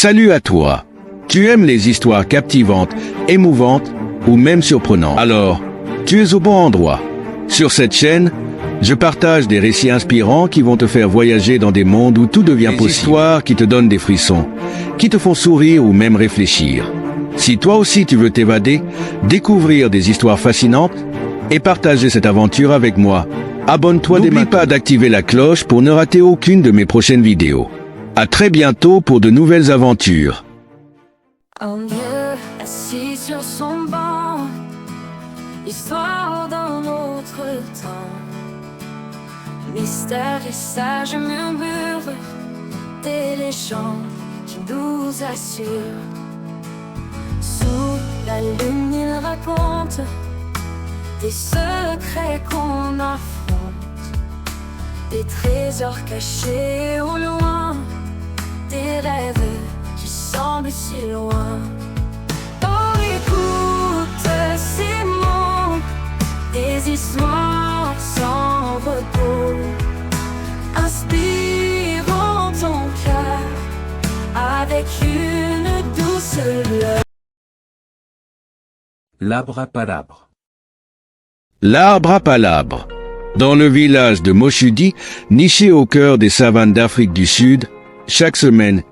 Salut à toi. Tu aimes les histoires captivantes, émouvantes ou même surprenantes? Alors, tu es au bon endroit. Sur cette chaîne, je partage des récits inspirants qui vont te faire voyager dans des mondes où tout devient possible. Des histoires qui te donnent des frissons, qui te font sourire ou même réfléchir. Si toi aussi tu veux t'évader, découvrir des histoires fascinantes et partager cette aventure avec moi, abonne-toi dès maintenant. N'oublie pas d'activer la cloche pour ne rater aucune de mes prochaines vidéos. À très bientôt pour de nouvelles aventures. Un vieux assis sur son banc, histoire d'un autre temps. Mystère et sage murmure des légendes qui nous assurent. Sous la lune il raconte des secrets qu'on affronte, des trésors cachés au loin, des rêves qui semblent si loin. Oh, écoute ces mots, des histoires sans repos, inspirant ton cœur avec une douce lueur. L'Abrapalabre. L'arbre à palabre. Dans le village de Moshudi, niché au cœur des savanes d'Afrique du Sud, chaque semaine,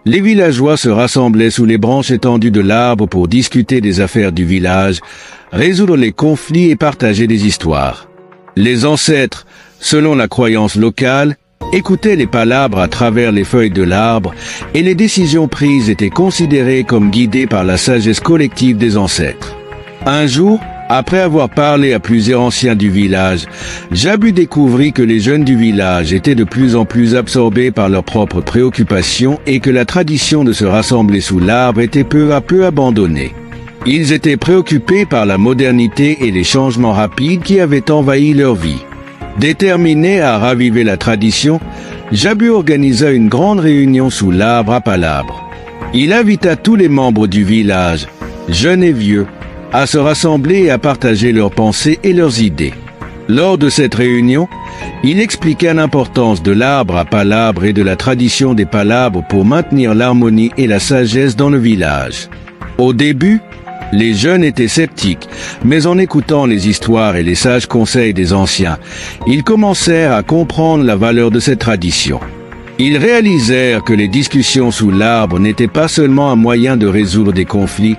les villageois se rassemblaient sous les branches étendues de l'arbre pour discuter des affaires du village, résoudre les conflits et partager des histoires. Les ancêtres, selon la croyance locale, écoutaient les palabres à travers les feuilles de l'arbre et les décisions prises étaient considérées comme guidées par la sagesse collective des ancêtres. Un jour, après avoir parlé à plusieurs anciens du village, Jabu découvrit que les jeunes du village étaient de plus en plus absorbés par leurs propres préoccupations et que la tradition de se rassembler sous l'arbre était peu à peu abandonnée. Ils étaient préoccupés par la modernité et les changements rapides qui avaient envahi leur vie. Déterminé à raviver la tradition, Jabu organisa une grande réunion sous l'arbre à palabre. Il invita tous les membres du village, jeunes et vieux, à se rassembler et à partager leurs pensées et leurs idées. Lors de cette réunion, il expliqua l'importance de l'arbre à palabre et de la tradition des palabres pour maintenir l'harmonie et la sagesse dans le village. Au début, les jeunes étaient sceptiques, mais en écoutant les histoires et les sages conseils des anciens, ils commencèrent à comprendre la valeur de cette tradition. Ils réalisèrent que les discussions sous l'arbre n'étaient pas seulement un moyen de résoudre des conflits,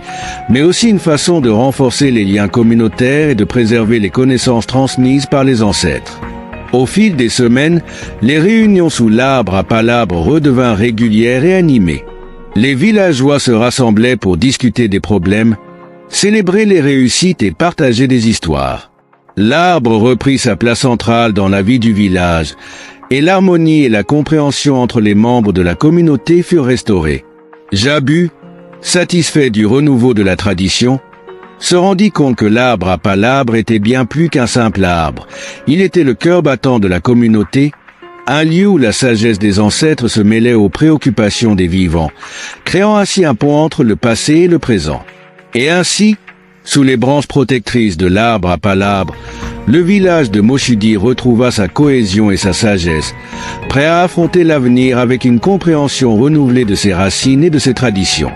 mais aussi une façon de renforcer les liens communautaires et de préserver les connaissances transmises par les ancêtres. Au fil des semaines, les réunions sous l'arbre à palabre redevinrent régulières et animées. Les villageois se rassemblaient pour discuter des problèmes, célébrer les réussites et partager des histoires. L'arbre reprit sa place centrale dans la vie du village, et l'harmonie et la compréhension entre les membres de la communauté furent restaurées. Jabu, satisfait du renouveau de la tradition, se rendit compte que l'arbre à palabre était bien plus qu'un simple arbre. Il était le cœur battant de la communauté, un lieu où la sagesse des ancêtres se mêlait aux préoccupations des vivants, créant ainsi un pont entre le passé et le présent. Et ainsi, sous les branches protectrices de l'arbre à palabre, le village de Moshudi retrouva sa cohésion et sa sagesse, prêt à affronter l'avenir avec une compréhension renouvelée de ses racines et de ses traditions.